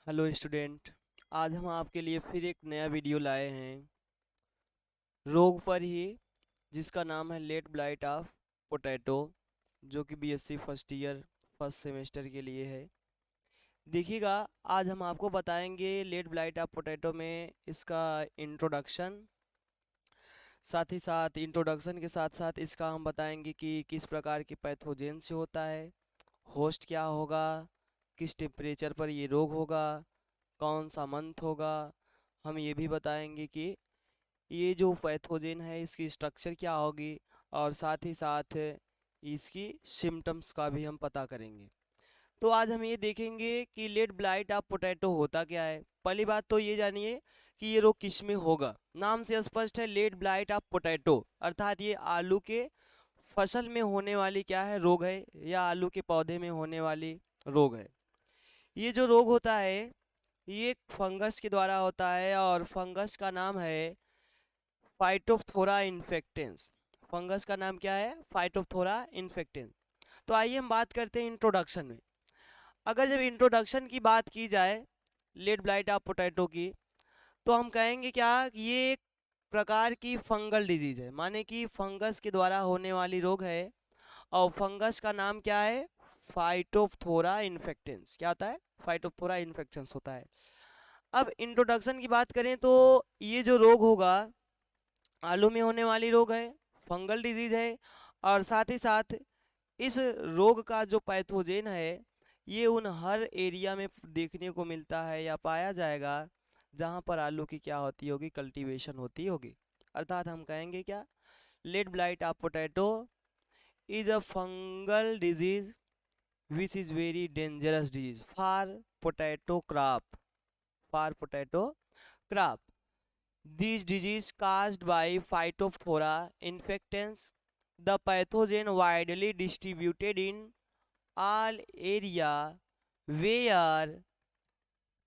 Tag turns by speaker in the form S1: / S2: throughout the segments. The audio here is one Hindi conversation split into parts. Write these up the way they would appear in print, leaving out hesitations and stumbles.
S1: Hello student. आज हम आपके लिए फिर एक नया वीडियो लाए हैं रोग पर ही, जिसका नाम है लेट ब्लाइट ऑफ पोटैटो, जो कि BSc first year first semester के लिए है। देखिएगा, आज हम आपको बताएंगे लेट ब्लाइट ऑफ पोटैटो में इसका इंट्रोडक्शन, साथ ही साथ इंट्रोडक्शन के साथ साथ इसका हम बताएंगे कि किस प्रकार की पैथोजेन से होता है, होस्ट क्या होगा, किस टेम्परेचर पर ये रोग होगा, कौन सा मंथ होगा। हम ये भी बताएंगे कि ये जो पैथोजेन है इसकी स्ट्रक्चर क्या होगी, और साथ ही साथ इसकी सिम्टम्स का भी हम पता करेंगे। तो आज हम ये देखेंगे कि लेट ब्लाइट ऑफ पोटैटो होता क्या है। पहली बात तो ये जानिए कि ये रोग किस में होगा। नाम से स्पष्ट है, लेट ब्लाइट ऑफ पोटैटो, अर्थात ये आलू के फसल में होने वाली क्या है, रोग है, या आलू के पौधे में होने वाली रोग है। ये जो रोग होता है ये एक फंगस के द्वारा होता है, और फंगस का नाम है फाइटोप्थोरा इन्फेक्टेंस। फंगस का नाम क्या है? फाइटोप्थोरा इन्फेक्टेंस। तो आइए हम बात करते हैं इंट्रोडक्शन में। अगर जब इंट्रोडक्शन की बात की जाए लेट ब्लाइट ऑफ पोटैटो की, तो हम कहेंगे क्या, ये एक प्रकार की फंगल डिजीज है, माने कि फंगस के द्वारा होने वाली रोग है। और फंगस का नाम क्या है? फाइटोप्थोरा इन्फेक्टेंस। क्या होता है? फाइटोप्थोरा इन्फेक्टेंस होता है। अब इंट्रोडक्शन की बात करें तो ये जो रोग होगा आलू में होने वाली रोग है, फंगल डिजीज है, और साथ ही साथ इस रोग का जो पैथोजेन है ये उन हर एरिया में देखने को मिलता है या पाया जाएगा जहाँ पर आलू की क्या होती होगी, कल्टीवेशन होती होगी। अर्थात हम कहेंगे क्या, late blight of potato is a fungal disease which is very dangerous disease for potato crop, for potato crop. This disease caused by Phytophthora infectans, the pathogen widely distributed in all area where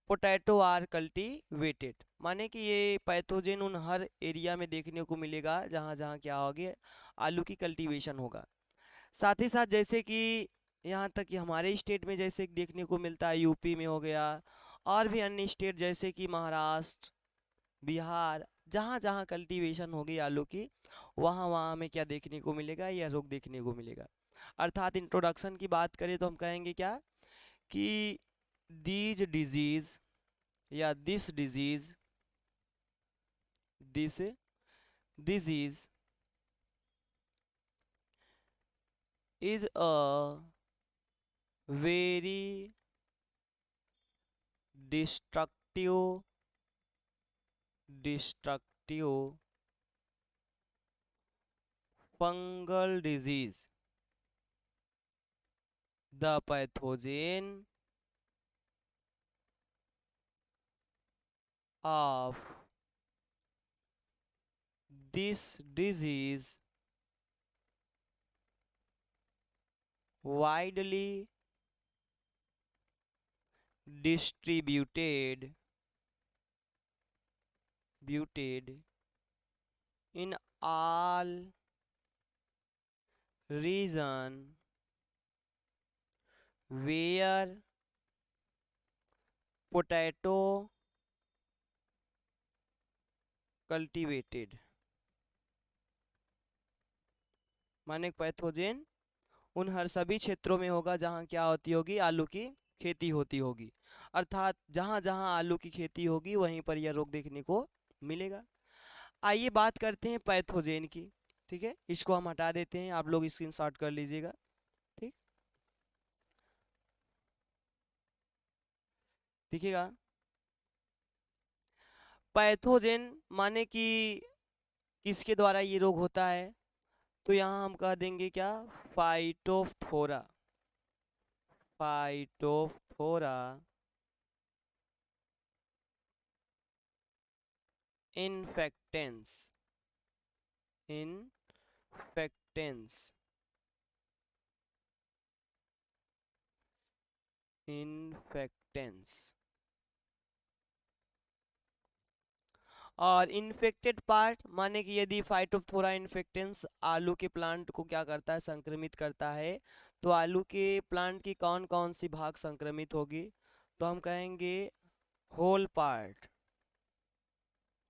S1: potato are cultivated. माने कि ये पैथोजेन उन हर एरिया में देखने को मिलेगा जहाँ जहाँ क्या होगी, आलू की कल्टीवेशन होगा। साथ ही साथ जैसे कि यहाँ तक कि हमारे स्टेट में जैसे कि देखने को मिलता है, यूपी में हो गया, और भी अन्य स्टेट जैसे कि महाराष्ट्र, बिहार, जहाँ जहाँ कल्टीवेशन होगी आलू की, वहाँ वहाँ हमें क्या देखने को मिलेगा, यह रोग देखने को मिलेगा। अर्थात इंट्रोडक्शन की बात करें तो हम कहेंगे क्या कि दीज डिजीज या this disease is a very destructive destructive fungal disease. The pathogen of this disease widely distributed buted in all region where potato cultivated। माने पैथोजेन उन हर सभी क्षेत्रों में होगा जहाँ क्या होती होगी, आलू की खेती होती होगी। अर्थात जहाँ जहाँ आलू की खेती होगी वहीं पर यह रोग देखने को मिलेगा। आइए बात करते हैं पैथोजेन की। ठीक है, इसको हम हटा देते हैं, आप लोग स्क्रीनशॉट कर लीजिएगा। ठीक, देखिएगा, पैथोजेन माने कि किसके द्वारा ये रोग होता है, तो यहाँ हम कह देंगे क्या, फाइटोफ्थोरा, फाइटोफ्थोरा इन्फेक्टेंस, इन्फेक्टेंस, इन्फेक्टेंस। और इन्फेक्टेड पार्ट माने कि यदि फाइटोप्थोरा इन्फेक्टेंस आलू के प्लांट को क्या करता है, संक्रमित करता है, तो आलू के प्लांट की कौन कौन सी भाग संक्रमित होगी, तो हम कहेंगे होल पार्ट,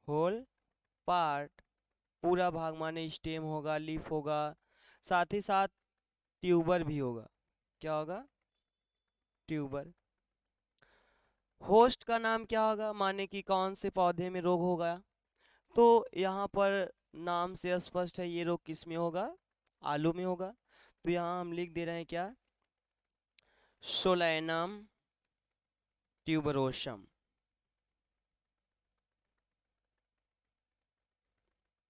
S1: होल पार्ट, पूरा भाग माने स्टेम होगा, लीफ होगा, साथ ही साथ ट्यूबर भी होगा। क्या होगा? ट्यूबर। होस्ट का नाम क्या होगा, माने कि कौन से पौधे में रोग होगा? तो यहाँ पर नाम से स्पष्ट है ये रोग किस में होगा, आलू में होगा। तो यहाँ हम लिख दे रहे हैं क्या, सोलैनम ट्यूबरोसम।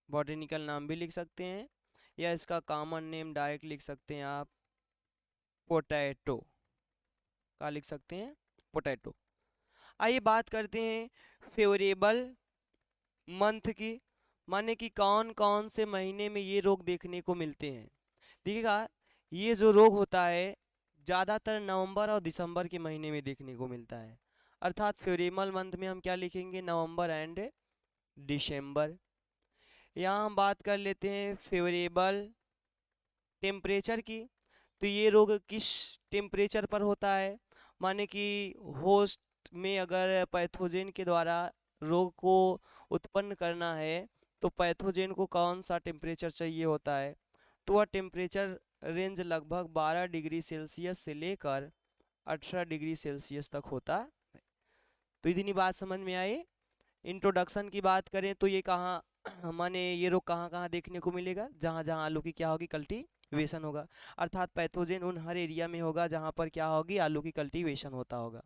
S1: बॉटनिकल नाम भी लिख सकते हैं या इसका कॉमन नेम डायरेक्ट लिख सकते हैं आप, पोटैटो। क्या लिख सकते हैं? पोटैटो। आइए बात करते हैं फेवरेबल मंथ की, माने कि कौन कौन से महीने में ये रोग देखने को मिलते हैं। देखिएगा, ये जो रोग होता है ज़्यादातर नवंबर और दिसंबर के महीने में देखने को मिलता है। अर्थात फेवरेबल मंथ में हम क्या लिखेंगे, नवंबर एंड दिसंबर। यहाँ हम बात कर लेते हैं फेवरेबल टेम्परेचर की। तो ये रोग किस टेम्परेचर पर होता है, माने कि होस्ट में अगर पैथोजेन के द्वारा रोग को उत्पन्न करना है तो पैथोजेन को कौन सा टेम्परेचर चाहिए होता है, तो वह टेम्परेचर रेंज लगभग 12 डिग्री सेल्सियस से लेकर 18 डिग्री सेल्सियस तक होता है। तो इतनी बात समझ में आई। इंट्रोडक्शन की बात करें तो ये कहाँ माने ये रोग कहाँ कहाँ देखने को मिलेगा, जहाँ जहाँ आलू की क्या होगी, कल्टीवेशन होगा। अर्थात पैथोजेन उन हर एरिया में होगा जहाँ पर क्या होगी, आलू की कल्टीवेशन होता होगा।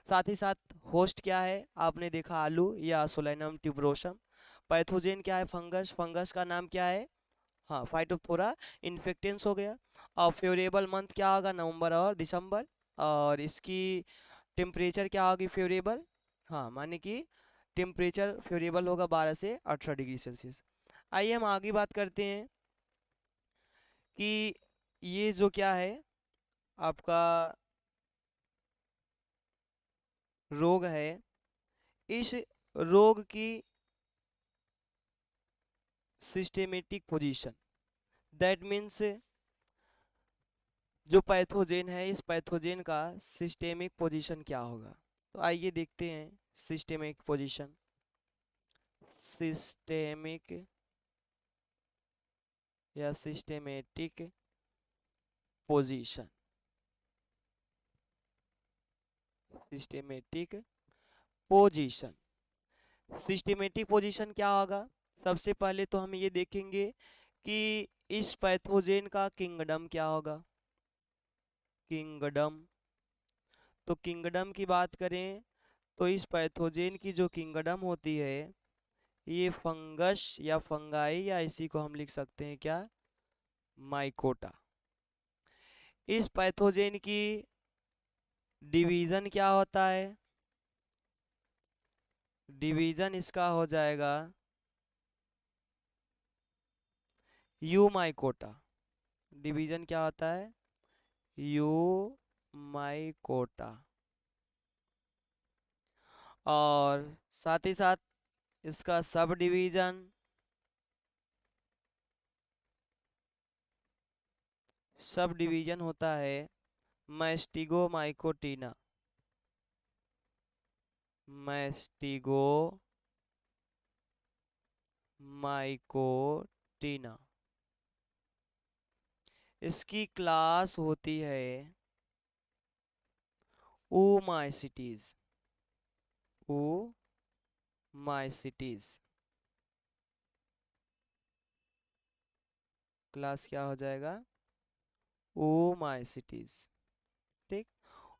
S1: साथ ही साथ होस्ट क्या है, आपने देखा आलू या सोलैनम ट्यूबरोसम। पैथोजेन क्या है, फंगस। फंगस का नाम क्या है, हाँ, फाइटोप्थोरा इन्फेक्टेंस हो गया। और फेवरेबल मंथ क्या होगा, नवंबर और दिसंबर। और इसकी टेम्परेचर क्या होगी, फेवरेबल, हाँ, माने कि टेम्परेचर फेवरेबल होगा 12 से 18 डिग्री सेल्सियस। आइए हम आगे बात करते हैं कि ये जो क्या है आपका रोग है, इस रोग की सिस्टेमेटिक पोजीशन, दैट मीन्स जो पैथोजेन है इस पैथोजेन का सिस्टेमिक पोजीशन क्या होगा। तो आइए देखते हैं सिस्टेमिक पोजीशन। सिस्टेमिक या systematic position, systematic position. Systematic position क्या होगा, सबसे पहले तो हम ये देखेंगे कि इस पैथोजेन का किंगडम क्या होगा, किंगडम। तो किंगडम की बात करें तो इस पैथोजेन की जो किंगडम होती है ये फंगस या फंगाई, या इसी को हम लिख सकते हैं क्या, माइकोटा। इस पैथोजेन की डिवीजन क्या होता है, डिवीजन इसका हो जाएगा यू माइकोटा। डिवीजन क्या होता है, यू माइकोटा। और साथ ही साथ इसका सब डिवीजन, सब डिवीजन होता है मैस्टिगो माइकोटीना, मैस्टिगो माइकोटीना। इसकी क्लास होती है ओमाइसिटीज, ओमाइसिटीज। क्लास क्या हो जाएगा, ओमाइसिटीज। ठीक,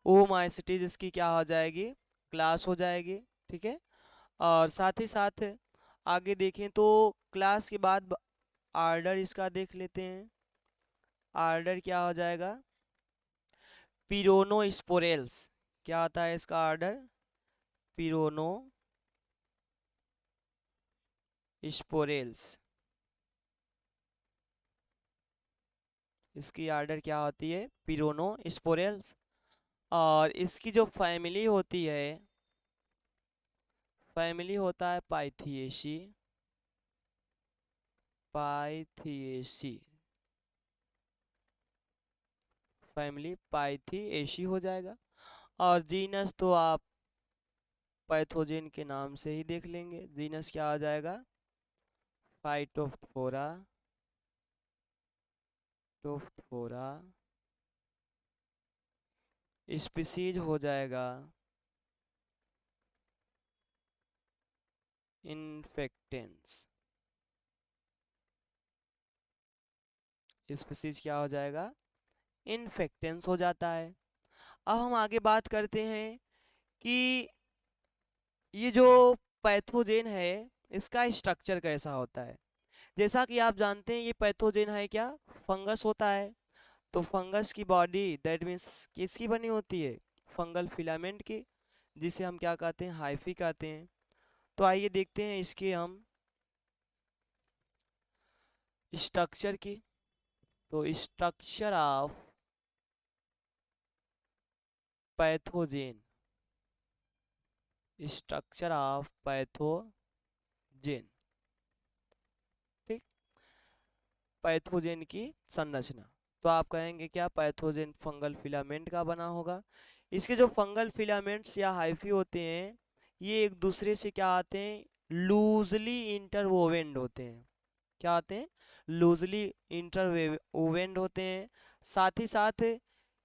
S1: ओमाइसिटीज इसकी क्या हो जाएगी, क्लास हो जाएगी। ठीक है। और साथ ही साथ आगे देखें तो क्लास के बाद आर्डर इसका देख लेते हैं। आर्डर क्या हो जाएगा, पिरोनोस्पोरेल्स। क्या आता है इसका आर्डर, पिरोनोस्पोरेल्स। इसकी आर्डर क्या होती है, पिरोनोस्पोरेल्स। और इसकी जो फैमिली होती है, फैमिली होता है पाइथिएसी, पाइथिएसी। फैमिली पाइथिएसी हो जाएगा। और जीनस तो आप पैथोजेन के नाम से ही देख लेंगे। जीनस क्या आ जाएगा, फाइटोप्थोरा, टोप्थोरा। स्पीसीज हो जाएगा इन्फेक्टेंस। स्पीसीज क्या हो जाएगा, इन्फेक्टेंस हो जाता है। अब हम आगे बात करते हैं कि ये जो पैथोजेन है इसका स्ट्रक्चर कैसा होता है। जैसा कि आप जानते हैं ये पैथोजेन है क्या, फंगस होता है। तो फंगस की बॉडी दैट मीन्स किसकी बनी होती है, फंगल फिलामेंट की, जिसे हम क्या कहते हैं, हाइफी कहते हैं। तो आइए देखते हैं इसके हम स्ट्रक्चर की। तो structure of pathogen, structure of pathogen, ठीक, पैथोजेन की संरचना। तो आप कहेंगे क्या, पैथोजेन फंगल फिलामेंट का बना होगा। इसके जो फंगल फिलामेंट्स या हाइफी होते हैं ये एक दूसरे से क्या आते हैं, लूजली इंटरवोवेंड होते हैं। क्या आते हैं, लूजली इंटरवोवेंड होते हैं। साथ ही साथ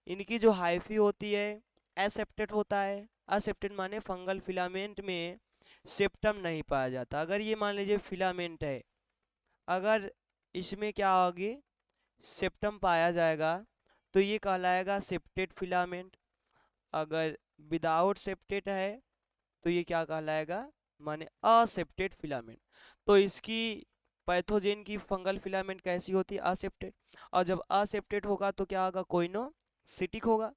S1: इनकी जो हाइफी होती है एसेप्टेड होता है। असेप्टेड माने फंगल फिलामेंट में सेप्टम नहीं पाया जाता। अगर ये मान लीजिए फिलामेंट है, अगर इसमें क्या होगी, सेप्टम पाया जाएगा तो ये कहलाएगा सेप्टेड फिलामेंट। अगर विदाउट सेप्टेड है तो ये क्या कहलाएगा, माने असेप्टेड फिलामेंट। तो इसकी पैथोजेन की फंगल फिलामेंट कैसी होती है, असेप्टेड। और जब असेप्टेड होगा तो क्या होगा, कोइनोसिटिक होगा।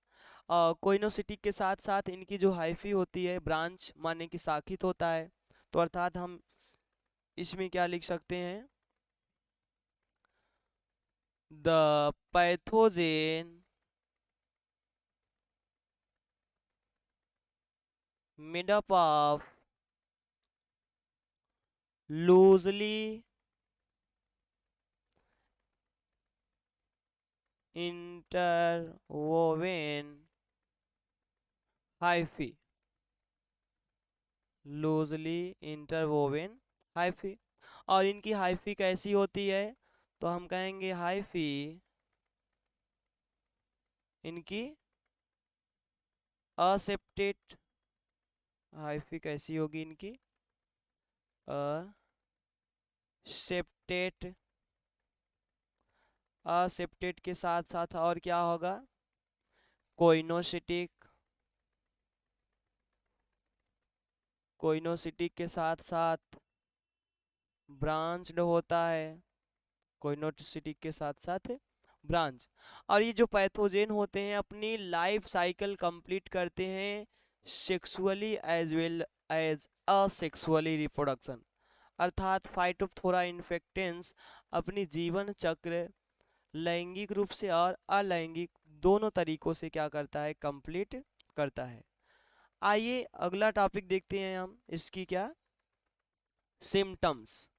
S1: कोइनोसिटिक के साथ साथ इनकी जो हाइफी होती है ब्रांच माने कि शाखित होता है। तो अर्थात हम इसमें क्या लिख सकते हैं, the pathogen made up of loosely interwoven hyphae, loosely interwoven hyphae. और इनकी हाइफी कैसी होती है, तो हम कहेंगे हाइफी इनकी असेप्टेड, हाइफी कैसी होगी इनकी असेप्टेड। असेप्टेड के साथ साथ और क्या होगा, कोइनोसिटिक, कोइनोसिटिक के साथ साथ ब्रांच्ड होता है, कोइनोसिटिक के साथ साथ ब्रांच। और ये जो पैथोजेन होते हैं अपनी लाइफ साइकिल कंप्लीट करते हैं sexually as well as asexually reproduction. अर्थात फाइटोप्थोरा इन्फेक्टेंस अपनी जीवन चक्र लैंगिक रूप से और अलैंगिक दोनों तरीकों से क्या करता है, कंप्लीट करता है। आइए अगला टॉपिक देखते हैं हम, इसकी क्या, सिम्टम्स।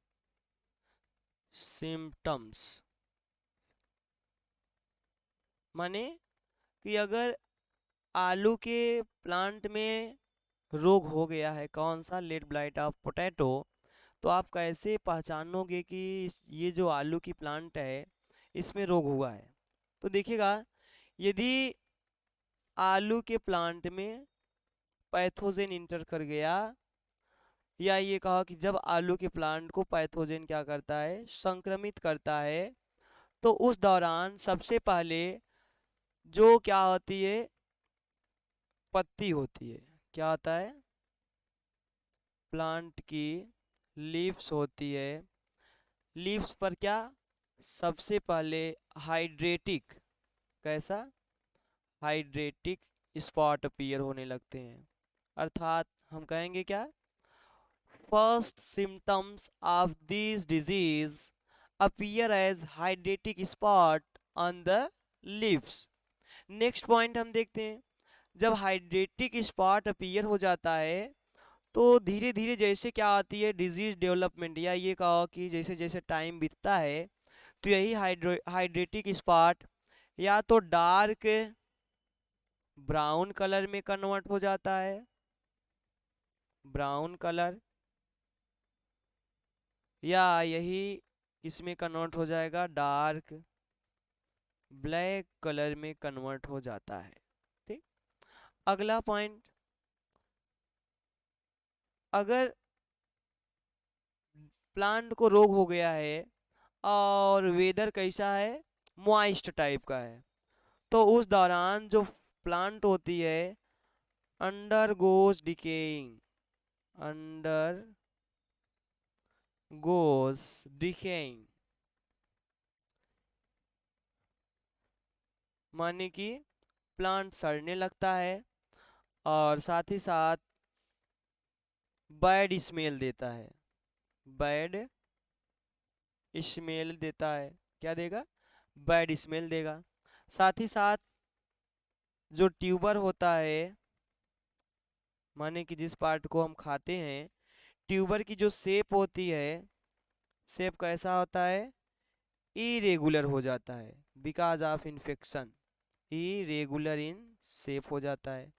S1: सिम्टम्स माने कि अगर आलू के प्लांट में रोग हो गया है, कौन सा, लेट ब्लाइट ऑफ पोटैटो, तो आप कैसे पहचानोगे कि ये जो आलू की प्लांट है इसमें रोग हुआ है। तो देखिएगा, यदि आलू के प्लांट में पैथोजेन इंटर कर गया, या ये कहा कि जब आलू के प्लांट को पैथोजेन क्या करता है, संक्रमित करता है, तो उस दौरान सबसे पहले जो क्या होती है, पत्ती होती है, क्या होता है, प्लांट की लीव्स होती है। लीव्स पर क्या, सबसे पहले हाइड्रेटिक, कैसा, हाइड्रेटिक स्पॉट अपीयर होने लगते हैं। अर्थात हम कहेंगे क्या, first symptoms of this disease appear as hydrotic spot on the leaves. Next point हम देखते हैं, जब हाइड्रेटिक स्पॉट अपीयर हो जाता है तो धीरे धीरे जैसे क्या आती है डिजीज डेवलपमेंट, या ये कहो कि जैसे जैसे टाइम बीतता है तो यही हाइड्रेटिक स्पॉट या तो डार्क ब्राउन कलर में कन्वर्ट हो जाता है, ब्राउन कलर, या यही किसमें कन्वर्ट हो जाएगा, डार्क ब्लैक कलर में कन्वर्ट हो जाता है। ठीक। अगला पॉइंट, अगर प्लांट को रोग हो गया है और वेदर कैसा है, मॉइस्ट टाइप का है, तो उस दौरान जो प्लांट होती है under goes decaying, under goes decaying, माने कि प्लांट सड़ने लगता है और साथ ही साथ बैड स्मेल देता है, बैड स्मेल देता है। क्या देगा, बैड स्मेल देगा। साथ ही साथ जो ट्यूबर होता है, माने कि जिस पार्ट को हम खाते हैं, ट्यूबर की जो शेप होती है, शेप कैसा होता है, इरेगुलर हो जाता है because of infection, irregular in shape हो जाता है,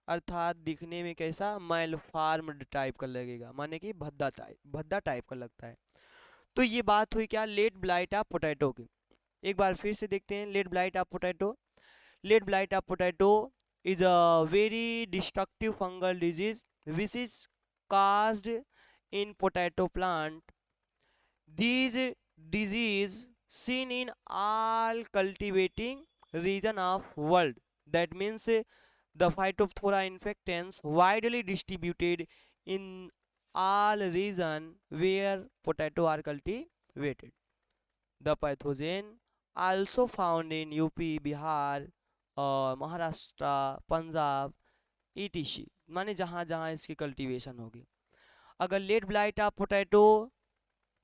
S1: अर्थात दिखने में कैसा, मैलफॉर्म्ड टाइप का लगेगा, माने कि भद्दा टाइप का लगता है। तो ये बात हुई क्या, लेट ब्लाइट ऑफ पोटैटो की। एक बार फिर से देखते हैं late blight of potato. Late blight of potato is a very destructive fungal disease which is caused in potato plant. These disease seen in all cultivating region of world. That means the Phytophthora infectans widely distributed in all region where potato are cultivated. The pathogen also found in UP, Bihar, Maharashtra, Punjab, etc, माने जहाँ जहाँ इसकी कल्टीवेशन होगी। अगर लेट ब्लाइट ऑफ पोटैटो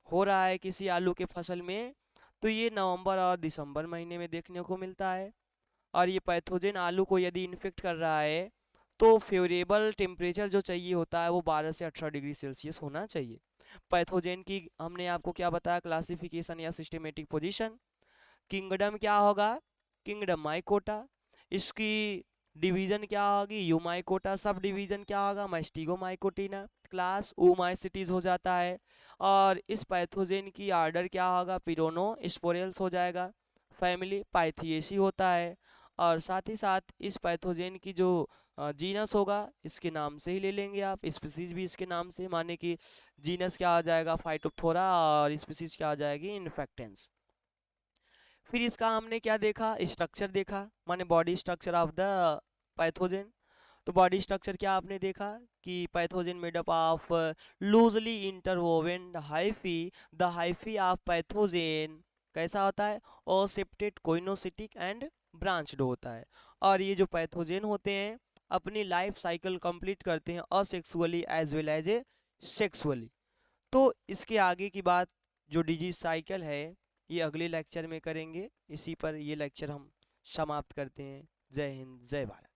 S1: हो रहा है किसी आलू के फसल में, तो ये नवंबर और दिसंबर महीने में देखने को मिलता है। और ये पैथोजन आलू को यदि इन्फेक्ट कर रहा है तो फेवरेबल टेम्परेचर जो चाहिए होता है वो 12 से 18 डिग्री सेल्सियस होना चाहिए। पैथोजन की हमने आपको क्या बताया, क्लासिफिकेशन या सिस्टमेटिक पोजीशन। किंगडम क्या होगा, किंगडम माइकोटा, इसकी डिवीजन क्या होगी, यूमाइकोटा, सब डिवीजन क्या होगा, माइस्टिगोमाइकोटिना, क्लास ओमाइसिटीज हो जाता है। और इस पैथोजेन की आर्डर क्या होगा, पिरोनो स्पोरेल्स हो जाएगा, फैमिली पाइथिएसी होता है। और साथ ही साथ इस पैथोजेन की जो जीनस होगा इसके नाम से ही ले लेंगे आप, स्पीसीज भी इसके नाम से, माने कि जीनस क्या आ जाएगा, फाइटोप्थोरा, और स्पीसीज क्या आ जाएगी, इन्फेक्टेंस। फिर इसका हमने क्या देखा, स्ट्रक्चर देखा, माने body structure of the pathogen. तो बॉडी स्ट्रक्चर क्या आपने देखा कि pathogen made up of loosely interwoven hyphae, the hyphae of pathogen कैसा होता है, ओसेप्टेड, कोइनोसिटिक एंड ब्रांच्ड होता है। और ये जो पैथोजन होते हैं अपनी लाइफ साइकिल कंप्लीट करते हैं asexually as well as a sexually. तो इसके आगे की बात जो डिजीज साइकिल है ये अगले लेक्चर में करेंगे। इसी पर ये लेक्चर हम समाप्त करते हैं। जय हिंद, जय भारत।